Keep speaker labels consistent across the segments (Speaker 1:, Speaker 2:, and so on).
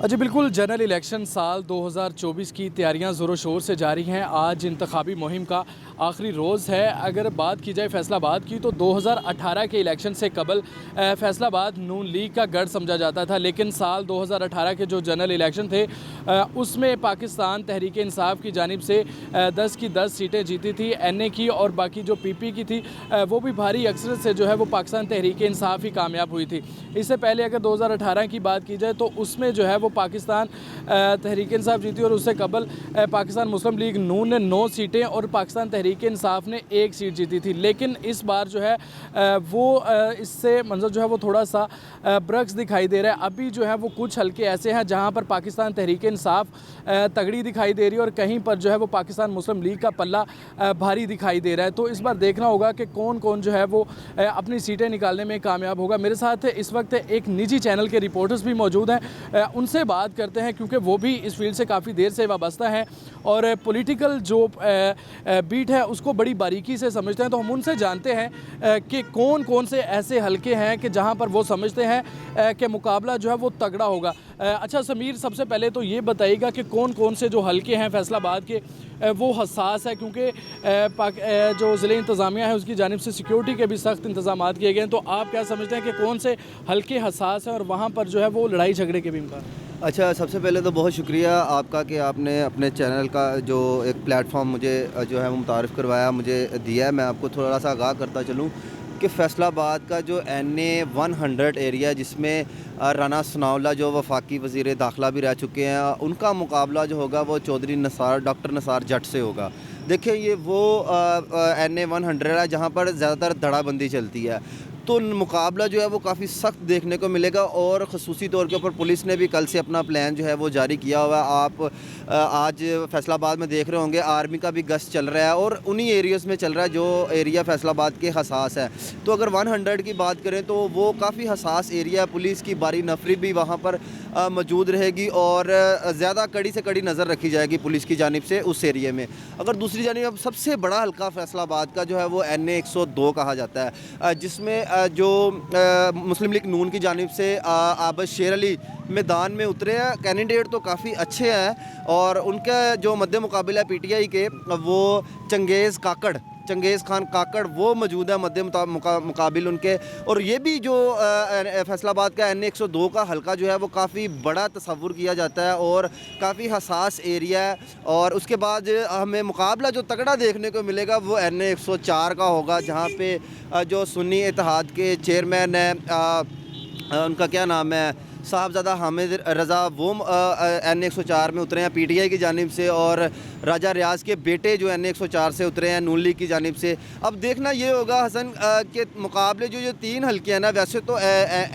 Speaker 1: जी बिल्कुल, general election साल 2024 की तैयारियां ज़ोरों शोर से जारी हैं। आज इंतखाबी मुहिम का आखिरी रोज़ है। अगर बात की जाए फैसलाबाद की तो 2018 के इलेक्शन से कबल फैसलाबाद नून लीग का गढ़ समझा जाता था, लेकिन साल 2018 के जो जनरल इलेक्शन थे उसमें पाकिस्तान तहरीक इंसाफ की जानिब से 10 की 10 सीटें जीती थी। NA की और बाकी जो PP की थी वो भी भारी अक्सरत से जो है वो पाकिस्तान तहरीक इंसाफ ही कामयाब हुई थी। इससे पहले अगर 2018 की बात की जाए तो उसमें जो है वो पाकिस्तान तहरीक इंसाफ जीती और उससे कबल पाकिस्तान मुस्लिम लीग नून ने 9 सीटें और पाकिस्तान तहरीक इंसाफ ने 1 सीट जीती थी। लेकिन इस बार जो है वो इससे मंजर जो है वो थोड़ा सा बरक्स दिखाई दे रहा है। अभी जो है वो कुछ हल्के ऐसे हैं जहां पर पाकिस्तान तहरीक इंसाफ तगड़ी दिखाई दे रही है और कहीं पर जो है वो पाकिस्तान मुस्लिम लीग का पल्ला भारी दिखाई दे रहा है। तो इस बार देखना होगा कि कौन कौन जो है वो अपनी सीटें निकालने में कामयाब होगा। मेरे साथ इस वक्त एक निजी चैनल के रिपोर्टर्स भी मौजूद हैं, उनसे बात करते हैं क्योंकि वो भी इस फील्ड से काफ़ी देर से वाबस्ता हैं और पॉलिटिकल जो बीट है उसको बड़ी बारीकी से समझते हैं। तो हम उनसे जानते हैं कि कौन कौन से ऐसे हलके हैं कि जहां पर वो समझते हैं कि मुकाबला जो है वो तगड़ा होगा। अच्छा समीर, सबसे पहले तो ये बताइएगा कि कौन कौन से जो हलके हैं फैसलाबाद के वो हसास है, क्योंकि जो ज़िले इंतज़ामिया है उसकी जानिब से सिक्योरिटी के भी सख्त इंतजाम किए गए हैं। तो आप क्या समझते हैं कि कौन से हलके हसास हैं और वहाँ पर जो है वो लड़ाई झगड़े के भी इम्कान?
Speaker 2: अच्छा, सबसे पहले तो बहुत शुक्रिया आपका कि आपने अपने चैनल का जो एक प्लेटफॉर्म मुझे जो है वो मुतारिफ़ करवाया, मुझे दिया है। मैं आपको थोड़ा सा आगाह करता चलूँ कि फैसलाबाद का जो NA 100 एरिया, जिसमें राना सनाउल्लाह जो वफाकी वज़ीर दाखिला भी रह चुके हैं, उनका मुकाबला जो होगा वो चौधरी नसार डॉक्टर नसार जट से होगा। देखिए, ये वो NA 100 है जहाँ पर ज़्यादातर धड़ाबंदी चलती है, तो मुकाबला जो है वो काफ़ी सख्त देखने को मिलेगा। और ख़ुसूसी तौर के ऊपर पुलिस ने भी कल से अपना प्लान जो है वो जारी किया हुआ है। आप आज फैसलाबाद में देख रहे होंगे आर्मी का भी गश्त चल रहा है और उन्हीं एरियाज़ में चल रहा है जो एरिया फैसलाबाद के हसास है। तो अगर 100 की बात करें तो वो काफ़ी हसास एरिया है। पुलिस की बारी नफरी भी वहाँ पर मौजूद रहेगी और ज़्यादा कड़ी से कड़ी नज़र रखी जाएगी पुलिस की जानिब से उस एरिए में। अगर दूसरी जानिब अब सबसे बड़ा हल्का फैसलाबाद का जो है वो NA 102 कहा जाता है, जिसमें जो मुस्लिम लीग नून की जानिब से आबद शेर अली मैदान में उतरे हैं। कैंडिडेट तो काफ़ी अच्छे हैं और उनका जो मद्दे मुकाबला PTI के वो चंगेज़ खान काकड़ वो मौजूद है मद्दे मुकाबिल उनके। और ये भी जो फैसलाबाद का NA 102 का हल्का जो है वो काफ़ी बड़ा तस्वुर किया जाता है और काफ़ी हसास एरिया है। और उसके बाद हमें मुकाबला जो तगड़ा देखने को मिलेगा वो NA 104 का होगा, जहाँ पे जो सुन्नी इत्तेहाद के चेयरमैन हैं, उनका क्या नाम है, साहबजादा हामिद रज़ा, वो NA 104 में उतरे हैं PTI की जानिब से। और राजा रियाज के बेटे जो NA 104 से उतरे हैं नून लीग की जानिब से। अब देखना ये होगा हसन के मुकाबले जो 3 हल्के हैं ना, वैसे तो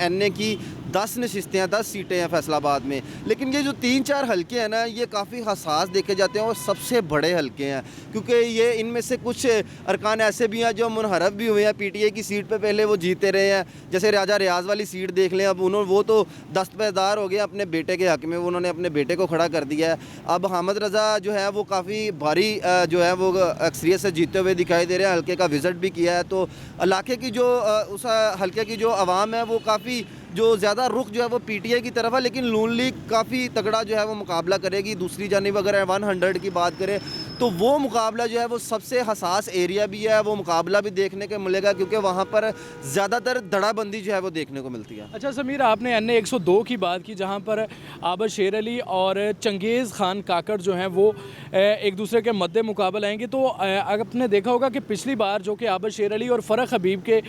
Speaker 2: NA की 10 नशिस्तें हैं, 10 सीटें हैं फैसलाबाद में, लेकिन ये जो 3-4 हल्के हैं ना, ये काफ़ी हसास देखे जाते हैं और सबसे बड़े हल्के हैं, क्योंकि ये इनमें से कुछ अरकान ऐसे भी हैं जो मुनहरफ भी हुए हैं। PTI की सीट पे पहले वो जीते रहे हैं, जैसे राजा रियाज वाली सीट देख लें। अब वो तो दस्तबरदार हो गए अपने बेटे के हक़ में, उन्होंने अपने बेटे को खड़ा कर दिया है। अब हामिद रज़ा जो है वो काफ़ी भारी जो है वो अक्सरियत से जीतते हुए दिखाई दे रहे हैं। हल्के का विज़िट भी किया है, तो इलाके की जो उस हल्के की जो आवाम है वो काफ़ी जो ज़्यादा रुख जो है वो PTI की तरफ है, लेकिन नून लीग काफ़ी तगड़ा जो है वो मुकाबला करेगी। दूसरी जानिब अगर 100 की बात करें तो वो मुकाबला जो है वो सबसे हसास एरिया भी है, वो मुकाबला भी देखने को मिलेगा क्योंकि वहाँ पर ज़्यादातर धड़ाबंदी जो है वो देखने को मिलती है।
Speaker 1: अच्छा समीर, आपने NA 102 की बात की जहाँ पर आबद शेर अली और चंगेज़ खान काकड़ जो हैं वो एक दूसरे के मद्दे मुकाबल आएंगे। तो आपने देखा होगा कि पिछली बार जो कि आबद शेर अली और फ़रख हबीब के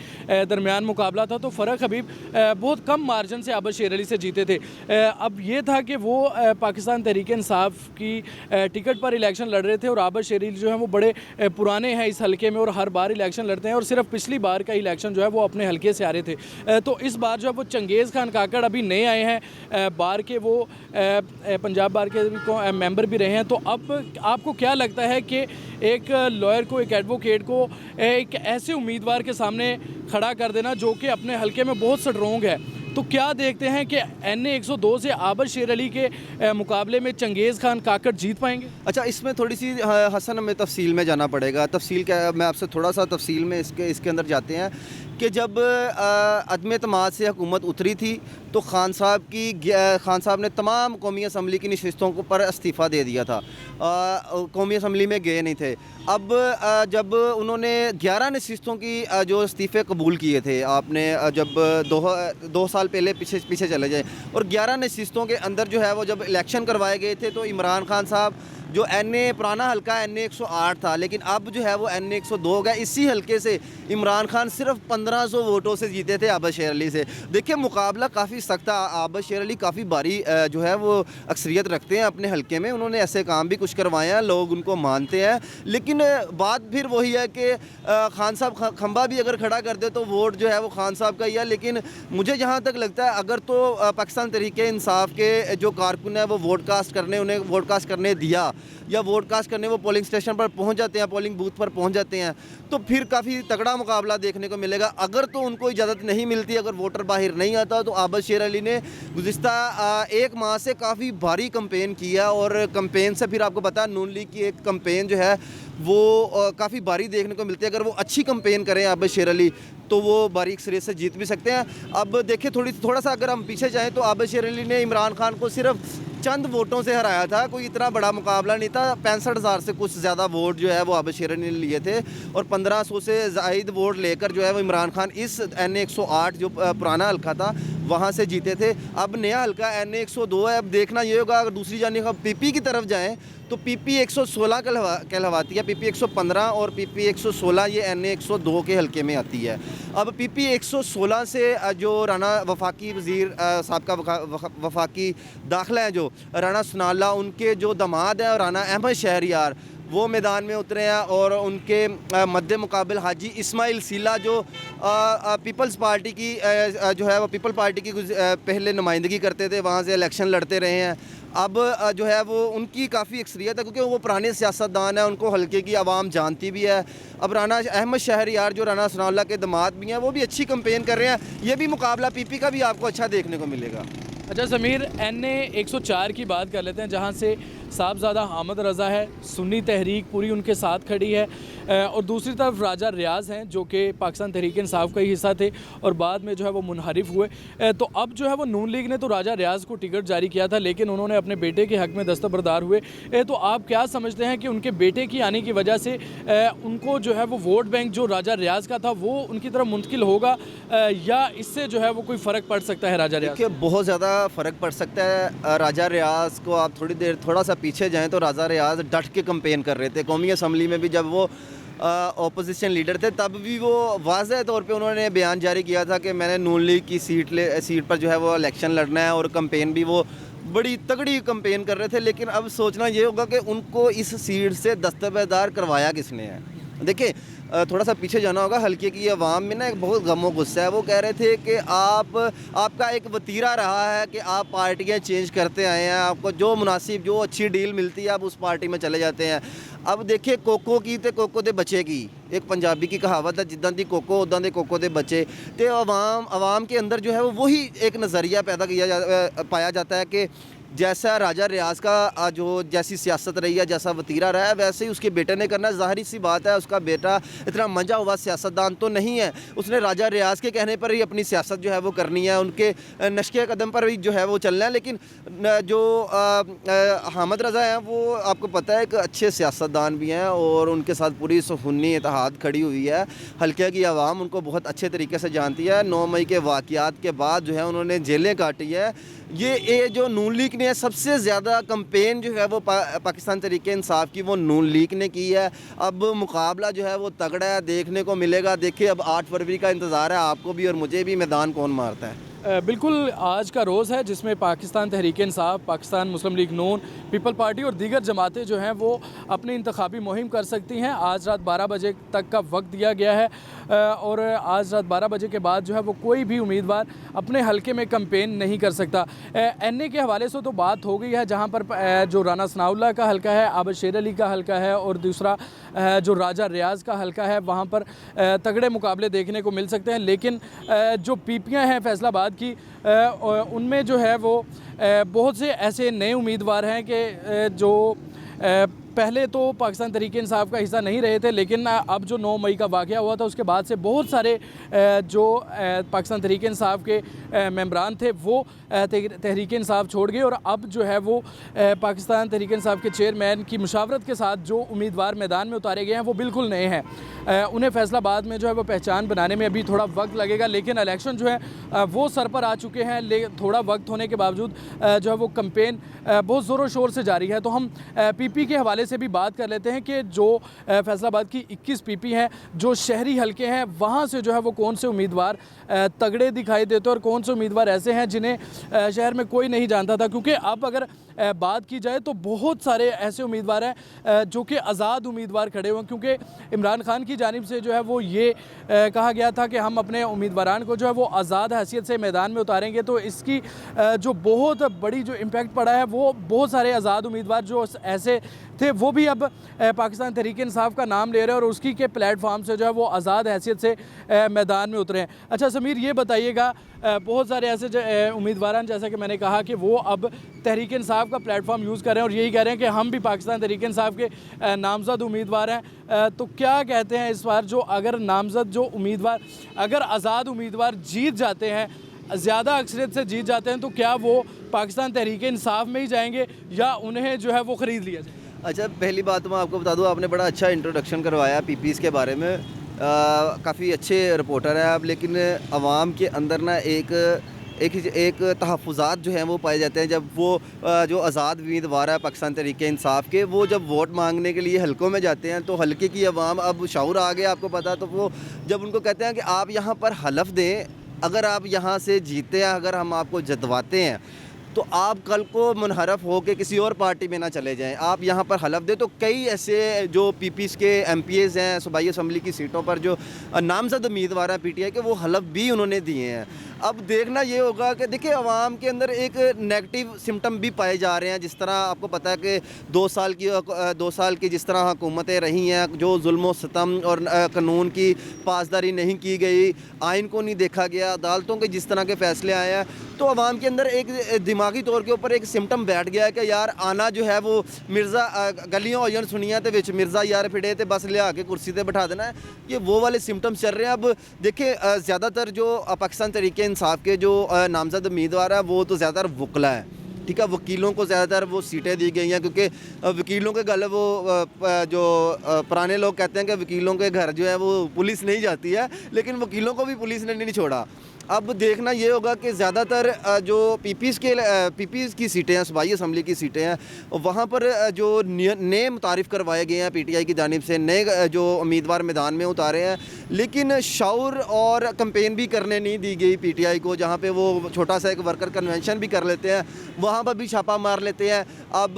Speaker 1: दरमियान मुकाबला था, तो फ़रख हबीब बहुत कम मार्जिन से आबद शेर अली से जीते थे। अब ये था कि वो पाकिस्तान तहरीक इंसाफ की टिकट पर इलेक्शन लड़ रहे थे और आबद शेर अली जो है वो बड़े पुराने हैं इस हल्के में और हर बार इलेक्शन लड़ते हैं और सिर्फ पिछली बार का इलेक्शन जो है वो अपने हल्के से आ रहे थे। तो इस बार जो है वो चंगेज़ खान काकड़ अभी नए आए हैं, बार के वो पंजाब बार के भी मेंबर भी रहे हैं। तो अब आपको क्या लगता है कि एक लॉयर को, एक एडवोकेट को एक ऐसे उम्मीदवार के सामने खड़ा कर देना जो कि अपने हल्के में बहुत स्ट्रॉन्ग है, तो क्या देखते हैं कि NA 102 से आबद शेर अली के मुकाबले में चंगेज़ खान काकड़ जीत पाएंगे?
Speaker 2: अच्छा, इसमें थोड़ी सी हसन हमें तफसील में जाना पड़ेगा। तफसील क्या, मैं आपसे थोड़ा सा तफसील में इसके अंदर जाते हैं कि जब अदम एतमाद से हुकूमत उतरी थी तो खान साहब ने तमाम कौमी असम्बली की नशिस्तों को पर इस्तीफ़ा दे दिया था, कौमी असम्बली में गए नहीं थे। अब जब उन्होंने 11 नशिस्तों की जो इस्तीफ़े कबूल किए थे, आपने जब 2 साल पहले पीछे चले जाए, और 11 नशिस्तों के अंदर जो है वो जब इलेक्शन करवाए गए थे तो इमरान खान साहब जो पुराना हल्का NA 108 था, लेकिन अब जो है वो NA 102 हो गया। इसी हल्के से इमरान खान सिर्फ 1500 वोटों से जीते थे आबद शेर अली से। देखिए मुकाबला काफ़ी सख्त था। आबद शेर अली काफ़ी भारी जो है वो अक्सरियत रखते हैं अपने हल्के में, उन्होंने ऐसे काम भी कुछ करवाए हैं, लोग उनको मानते हैं। लेकिन बात फिर वही है कि खान साहब खंबा भी अगर खड़ा कर दे तो वोट जो है वो खान साहब का ही है। लेकिन मुझे जहाँ तक लगता है अगर तो पाकिस्तान तहरीक इंसाफ के जो कारकुन है वो उन्हें वोट कास्ट करने दिया, या वोट कास्ट करने वो पोलिंग स्टेशन पर पहुंच जाते हैं, पोलिंग बूथ पर पहुंच जाते हैं, तो फिर काफ़ी तगड़ा मुकाबला देखने को मिलेगा। अगर तो उनको इजाज़त नहीं मिलती, अगर वोटर बाहर नहीं आता, तो आबद शेर अली ने गुज़िस्ता 1 माह से काफ़ी भारी कंपेन किया, और कंपेन से फिर आपको पता है नून लीग की एक कंपेन जो है वो काफ़ी भारी देखने को मिलती है। अगर वो अच्छी कंपेन करें आबद शेर अली तो वो बारीक सिरे से जीत भी सकते हैं। अब देखिए थोड़ा सा अगर हम पीछे जाएँ तो आबद शेर अली ने इमरान खान को सिर्फ चंद वोटों से हराया था, कोई इतना बड़ा मुकाबला नहीं था। 65,000 से कुछ ज़्यादा वोट जो है वो आबद शेर अली ने लिए थे, और 1500 से ज़ायद वोट लेकर जो है वो इमरान खान इस NA 108 जो पुराना हल्का था वहाँ से जीते थे। अब नया हल्का NA 102 है। अब देखना ये होगा, अगर दूसरी जानिब हम PP की तरफ जाएँ तो PP 116 कहलवाती है, PP 115 और PP 116 ये NA 102 के हल्के में आती है। अब PP 116 से जो राना वफाकी वज़ीर साहब का वफाकी दाखिला है, जो राना सनाउल्लाह, उनके जो दामाद हैं राना अहमद शहरयार, वो मैदान में उतरे हैं, और उनके मद्दे मुकाबिल हाजी इस्माइल सीला जो पीपल्स पार्टी की जो है वो पीपल पार्टी की पहले नुमाइंदगी करते थे, वहाँ से इलेक्शन लड़ते रहे हैं। अब जो है वो उनकी काफ़ी अक्सरियत है, क्योंकि वो पुराने सियासतदान हैं, उनको हल्के की आवाम जानती भी है। अब राना अहमद शहरयार जो राना सनाउल्लाह के दामाद भी हैं, वो भी अच्छी कंपेन कर रहे हैं। ये भी मुकाबला PP का भी आपको अच्छा देखने को मिलेगा।
Speaker 1: अच्छा समीर, NA 104 की बात कर लेते हैं, जहां से साहबजादा हामिद रज़ा है, सुन्नी तहरीक पूरी उनके साथ खड़ी है, और दूसरी तरफ राजा रियाज़ हैं जो कि पाकिस्तान तहरीक इंसाफ का ही हिस्सा थे और बाद में जो है वो मुनहरिफ हुए। तो अब जो है वो नून लीग ने तो राजा रियाज़ को टिकट जारी किया था, लेकिन उन्होंने अपने बेटे के हक़ में दस्तबरदार हुए। तो आप क्या समझते हैं कि उनके बेटे की आने की वजह से उनको जो है वो वोट बैंक जो राजा रियाज़ का था वो उनकी तरफ मुंतकिल होगा, या इससे जो है वो कोई फ़र्क पड़ सकता है राजा रियाज़?
Speaker 2: देखिए बहुत ज़्यादा फ़र्क पड़ सकता है। राजा रियाज़ को आप थोड़ा सा पीछे जाएं तो राजा रियाज़ डट के कंपेन कर रहे थे। कौमी असम्बली में भी जब वो अपोजिशन लीडर थे तब भी वो वाज़ेह तौर पे उन्होंने बयान जारी किया था कि मैंने नून लीग की सीट पर जो है वो इलेक्शन लड़ना है, और कंपेन भी वो बड़ी तगड़ी कंपेन कर रहे थे। लेकिन अब सोचना ये होगा कि उनको इस सीट से दस्तबरदार करवाया किसने है। देखिए थोड़ा सा पीछे जाना होगा, हल्के की आवाम में ना एक बहुत गमो गुस्सा है। वो कह रहे थे कि आपका एक वतीरा रहा है कि आप पार्टियां चेंज करते आए हैं, आपको जो मुनासिब जो अच्छी डील मिलती है आप उस पार्टी में चले जाते हैं। अब देखिए कोको की तो कोको दे बच्चे की एक पंजाबी की कहावत है, जिद्दां दी कोको उद्दां दे कोको दे बच्चे। तो आवाम के अंदर जो है वो वही एक नज़रिया पाया जाता है कि जैसा राजा रियाज़ का जो जैसी सियासत रही है, जैसा वतीरा रहा है, वैसे ही उसके बेटे ने करना। ज़ाहिर सी बात है उसका बेटा इतना मंजा हुआ सियासतदान तो नहीं है, उसने राजा रियाज़ के कहने पर ही अपनी सियासत जो है वो करनी है, उनके नक्शे कदम पर भी जो है वो चलना है। लेकिन जो हामिद रज़ा हैं वो आपको पता है एक अच्छे सियासतदान भी हैं, और उनके साथ पूरी सुन्नी इत्तेहाद खड़ी हुई है। हल्के की आवाम उनको बहुत अच्छे तरीके से जानती है। 9 मई के वाक़यात के बाद जो है उन्होंने जेलें काटी है। ये जो नून लीग ने सबसे ज़्यादा कंपेन जो है वो पाकिस्तान तहरीक इंसाफ की वो नून लीग ने की है। अब मुकाबला जो है वो तगड़ा है, देखने को मिलेगा। देखिए अब 8 फरवरी का इंतज़ार है आपको भी और मुझे भी, मैदान कौन मारता है।
Speaker 1: बिल्कुल आज का रोज़ है जिसमें पाकिस्तान तहरीक इंसाफ, पाकिस्तान मुस्लिम लीग नून, पीपल पार्टी और दीगर जमातें जो हैं वो अपनी इंतखाबी मुहिम कर सकती हैं। आज रात 12 बजे तक का वक्त दिया गया है, और आज रात 12 बजे के बाद जो है वो कोई भी उम्मीदवार अपने हलके में कैंपेन नहीं कर सकता। NA के हवाले से तो बात हो गई है, जहाँ पर जो राना सनाउल्लाह का हलका है, आबद शेर अली का हलका है, और दूसरा जो राजा रियाज़ का हलका है, वहाँ पर तगड़े मुकाबले देखने को मिल सकते हैं। लेकिन जो पीपियाँ हैं फैसलाबाद की, उनमें जो है वो बहुत से ऐसे नए उम्मीदवार हैं कि जो पहले तो पाकिस्तान तहरीक इंसाफ का हिस्सा नहीं रहे थे, लेकिन अब जो 9 मई का वाक़या हुआ था उसके बाद से बहुत सारे जो पाकिस्तान तहरीक इंसाफ के मेंबरान थे वो तहरीक इंसाफ छोड़ गए, और अब जो है वो पाकिस्तान तहरीक इंसाफ के चेयरमैन की मुशावरत के साथ जो उम्मीदवार मैदान में उतारे गए हैं वो बिल्कुल नए हैं। उन्हें फैसलाबाद में जो है वो पहचान बनाने में अभी थोड़ा वक्त लगेगा, लेकिन इलेक्शन जो है वो सर पर आ चुके हैं। थोड़ा वक्त होने के बावजूद जो है वो कैंपेन बहुत ज़ोरों शोर से जारी है। तो हम पीपी के हवाले से भी बात कर लेते हैं कि जो फैसलाबाद की 21 पीपी हैं, जो शहरी हलके हैं, वहाँ से जो है वो कौन से उम्मीदवार तगड़े दिखाई देते हैं और कौन से उम्मीदवार ऐसे हैं जिन्हें शहर में कोई नहीं जानता था। क्योंकि अब अगर बात की जाए तो बहुत सारे ऐसे उम्मीदवार हैं जो कि आज़ाद उम्मीदवार खड़े हुए हैं, क्योंकि इमरान खान की जानिब से जो है वो ये कहा गया था कि हम अपने उम्मीदवारान को जो है वो आज़ाद हैसियत से मैदान में उतारेंगे। तो इसकी जो बहुत बड़ी जो इम्पैक्ट पड़ा है वो बहुत सारे आज़ाद उम्मीदवार जो ऐसे थे वो भी अब पाकिस्तान तहरीक इंसाफ का नाम ले रहे हैं और उसकी के प्लेटफॉर्म से जो है वो आज़ाद हैसियत से मैदान में उतरे हैं। अच्छा समीर, ये बताइएगा, बहुत सारे ऐसे उम्मीदवार जैसा कि मैंने कहा कि वो अब तहरीक इंसाफ का प्लेटफॉर्म यूज़ कर रहे हैं और यही कह रहे हैं कि हम भी पाकिस्तान तहरीक इंसाफ के नामज़द उम्मीदवार हैं। तो क्या कहते हैं इस बार, जो अगर नामज़द जो उम्मीदवार, अगर आज़ाद उम्मीदवार जीत जाते हैं, ज़्यादा अक्सरियत से जीत जाते हैं, तो क्या वो पाकिस्तान तहरीक इंसाफ में ही जाएंगे या उन्हें जो है वो ख़रीद लिया जाए?
Speaker 2: अच्छा, पहली बात तो मैं आपको बता दूं, आपने बड़ा अच्छा इंट्रोडक्शन करवाया पीपीज़ के बारे में। काफ़ी अच्छे रिपोर्टर हैं आप, लेकिन आवाम के अंदर ना एक तहफ़्फ़ुज़ात जो हैं वो पाए जाते हैं जब वो जो आज़ाद उम्मीदवार है पाकिस्तान तहरीक इंसाफ के, वो जब वोट मांगने के लिए हलकों में जाते हैं तो हलके की आवाम अब शऊर आ गया, आपको पता। तो वो जब उनको कहते हैं कि आप यहाँ पर हलफ दें, अगर आप यहाँ से जीते हैं, अगर हम आपको जितवाते हैं तो आप कल को मुनहरफ हो के किसी और पार्टी में ना चले जाएं, आप यहाँ पर हलफ दें। तो कई ऐसे जो पीपीज़ के एमपीएज़ हैं सूबाई असम्बली की सीटों पर जो नामज़द उम्मीदवार हैं पीटीआई के, वो हलफ भी उन्होंने दिए हैं। अब देखना ये होगा कि देखिए आवाम के अंदर एक नेगेटिव सिम्टम भी पाए जा रहे हैं। जिस तरह आपको पता है कि 2 साल की जिस तरह हुकूमतें रही हैं, जो जुल्म सितम और कानून की पासदारी नहीं की गई, आइन को नहीं देखा गया, अदालतों के जिस तरह के फ़ैसले आए हैं, तो आवाम के अंदर एक दिमागी तौर के ऊपर एक सिम्टम बैठ गया है कि यार आना जो है वो मिर्ज़ा गलियों होइयां सुनियां ते विच मिर्ज़ा यार फिड़े ते बस लिया के कुर्सी पे बैठा देना है, ये वो वाले सिम्टम्स चल रहे हैं। अब देखिए ज़्यादातर जो पाकिस्तान तहरीक इंसाफ के जो नामज़द उम्मीदवार है वो तो ज़्यादातर वकला है, ठीक है। वकीलों को ज़्यादातर वो सीटें दी गई हैं, क्योंकि वकीलों के गल वो जो पुराने लोग कहते हैं कि वकीलों के घर जो है वो पुलिस नहीं जाती है, लेकिन वकीलों को भी पुलिस ने नहीं छोड़ा। अब देखना ये होगा कि ज़्यादातर जो पीपीज़ की सीटें हैं, सूबाई असम्बली की सीटें हैं, वहाँ पर जो नए मुतारिफ़ करवाए गए हैं पीटीआई की जानिब से, नए जो उम्मीदवार मैदान में उतारे हैं, लेकिन शऊर और कैंपेन भी करने नहीं दी गई पीटीआई को। जहाँ पे वो छोटा सा एक वर्कर कन्वेंशन भी कर लेते हैं, वहाँ पर भी छापा मार लेते हैं। अब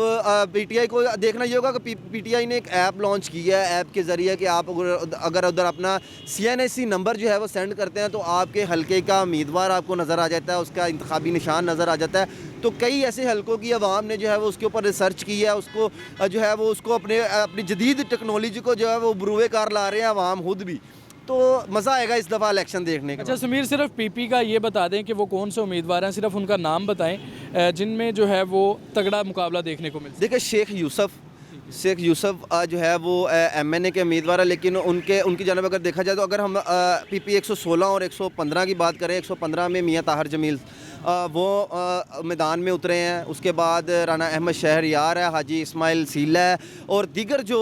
Speaker 2: पीटीआई को देखना ये होगा कि पीटीआई ने एक ऐप लॉन्च की है, ऐप के ज़रिए कि आप अगर उधर अपना CNSC नंबर जो है वो सेंड करते हैं तो आपके हल्के का उम्मीदवार आपको नज़र आ जाता है, उसका इंतखाबी निशान नज़र आ जाता है। तो कई ऐसे हलकों की आवाम ने जो है वो उसके ऊपर रिसर्च की है, उसको जो है वो उसको अपनी जदीद टेक्नोलॉजी को जो है वो बुरुए कार ला रहे हैं आवाम खुद भी। तो मज़ा आएगा इस दफ़ा इलेक्शन देखने का।
Speaker 1: अच्छा समीर, सिर्फ पीपी का ये बता दें कि वो कौन से उम्मीदवार हैं, सिर्फ उनका नाम बताएं जिनमें जो है वो तगड़ा मुकाबला देखने को मिलता है।
Speaker 2: देखिए शेख यूसुफ जो है वो MNA के उम्मीदवार है, लेकिन उनकी जानब अगर देखा जाए तो अगर हम PP 116 और 115 की बात करें, 115 में मियाँ ताहिर जमील वो मैदान में उतरे हैं। उसके बाद राना अहमद शहरयार है, हाजी इस्माइल सीला है और दीगर जो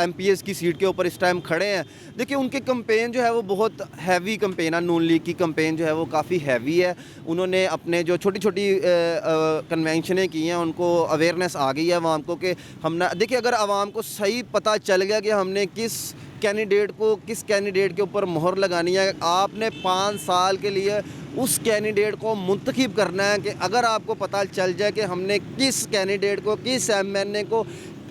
Speaker 2: MPs की सीट के ऊपर इस टाइम खड़े हैं। देखिए उनके कैंपेन जो है वो बहुत हैवी कैंपेन है, नून लीग की कैंपेन जो है वो काफ़ी हैवी है। उन्होंने अपने जो छोटी छोटी कन्वेंशनें की हैं, उनको अवेयरनेस आ गई है आवाम को कि हम ना देखिए, अगर आवाम को सही पता चल गया कि हमने किस कैंडिडेट के ऊपर मोहर लगानी है, आपने 5 साल के लिए उस कैंडिडेट को मुंतखब करना है। कि अगर आपको पता चल जाए कि हमने किस कैंडिडेट को, किस MNA को,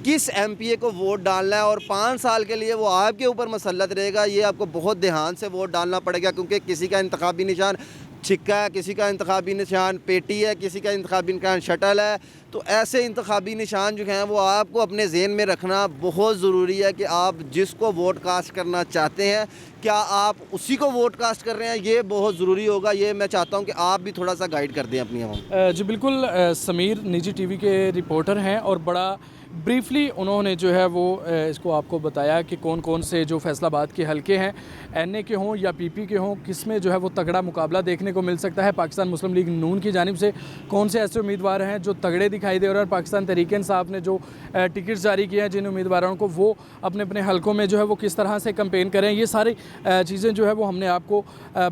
Speaker 2: किस MPA को वोट डालना है और 5 साल के लिए वो आपके ऊपर मसल्लत रहेगा, ये आपको बहुत ध्यान से वोट डालना पड़ेगा। क्योंकि किसी का इंतखाबी निशान छिक्का है, किसी का इंतखाबी निशान पेटी है, किसी का इंतखाबी निशान शटल है। तो ऐसे इंतखाबी निशान जो हैं वो आपको अपने ज़हन में रखना बहुत ज़रूरी है कि आप जिसको वोट कास्ट करना चाहते हैं, क्या आप उसी को वोट कास्ट कर रहे हैं, ये बहुत ज़रूरी होगा। ये मैं चाहता हूँ कि आप भी थोड़ा सा गाइड कर दें अपनी आवाम।
Speaker 1: जी बिल्कुल, समीर निजी TV के रिपोर्टर हैं और बड़ा ब्रीफली उन्होंने जो है वो इसको आपको बताया कि कौन कौन से जो फैसलाबाद के हलके हैं, एनए के हों या पीपी के हों, किस में जो है वो तगड़ा मुकाबला देखने को मिल सकता है। पाकिस्तान मुस्लिम लीग नून की जानिब से कौन से ऐसे उम्मीदवार हैं जो तगड़े दिखाई दे रहे हैं, और पाकिस्तान तहरीक-ए-इंसाफ ने जो टिकट्स जारी किए हैं जिन उम्मीदवारों को, वो अपने अपने हलकों में जो है वो किस तरह से कैंपेन करें, ये सारी चीज़ें जो है वो हमने आपको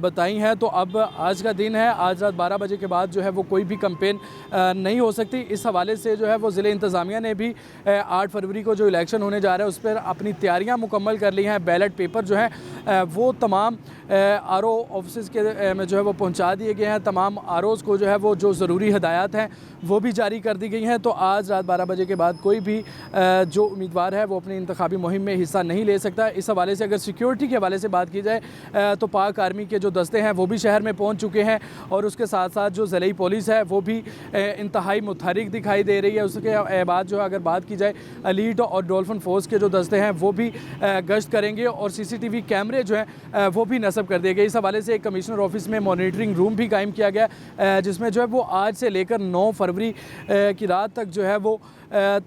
Speaker 1: बताई हैं। तो अब आज का दिन है, आज रात 12 बजे के बाद जो है वो कोई भी कैंपेन नहीं हो सकती। इस हवाले से जो है वो ज़िले इंतज़ामिया ने भी 8 फरवरी को जो इलेक्शन होने जा रहा है उस पर अपनी तैयारियां मुकम्मल कर ली हैं। बैलेट पेपर जो है वो तमाम आरओ ऑफिस के में जो है वो पहुंचा दिए गए हैं। तमाम आरओज़ को जो है वो जो ज़रूरी हिदायत हैं वो भी जारी कर दी गई हैं। तो आज रात 12 बजे के बाद कोई भी जो उम्मीदवार है वो अपनी इंतखाबी मुहिम में हिस्सा नहीं ले सकता। इस हवाले से अगर सिक्योरिटी के हवाले से बात की जाए तो पाक आर्मी के जो दस्ते हैं वो भी शहर में पहुँच चुके हैं, और उसके साथ साथ जो ज़िले पुलिस है वो भी इंतहाई मुतहरिक दिखाई दे रही है। उसके बाद जो अगर बात की जाए एलीट और डॉल्फिन फोर्स के जो दस्ते हैं वो भी गश्त करेंगे, और CCTV कैमरे जो हैं वो भी नस्ब कर दिए गए। इस हवाले से एक कमिश्नर ऑफिस में मॉनिटरिंग रूम भी कायम किया गया, जिसमें जो है वो आज से लेकर 9 फरवरी की रात तक जो है वो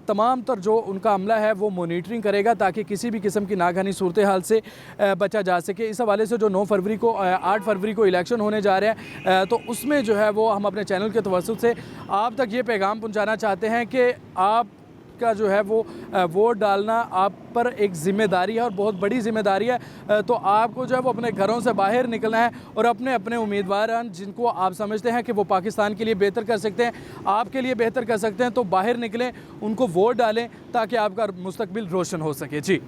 Speaker 1: तमाम तर जो उनका अमला है वो मॉनिटरिंग करेगा, ताकि किसी भी किस्म की नागहानी सूरत हाल से बचा जा सके। इस हवाले से जो 8 फरवरी को इलेक्शन होने जा रहे हैं, तो उसमें जो है वो हम अपने चैनल के तवस्सुत से आप तक ये पैगाम पहुंचाना चाहते हैं कि आप का जो है वो वोट डालना आप पर एक ज़िम्मेदारी है, और बहुत बड़ी ज़िम्मेदारी है। तो आपको जो है वो अपने घरों से बाहर निकलना है, और अपने अपने उम्मीदवार जिनको आप समझते हैं कि वो पाकिस्तान के लिए बेहतर कर सकते हैं, आपके लिए बेहतर कर सकते हैं, तो बाहर निकलें, उनको वोट डालें ताकि आपका मुस्तकबिल रोशन हो सके। जी।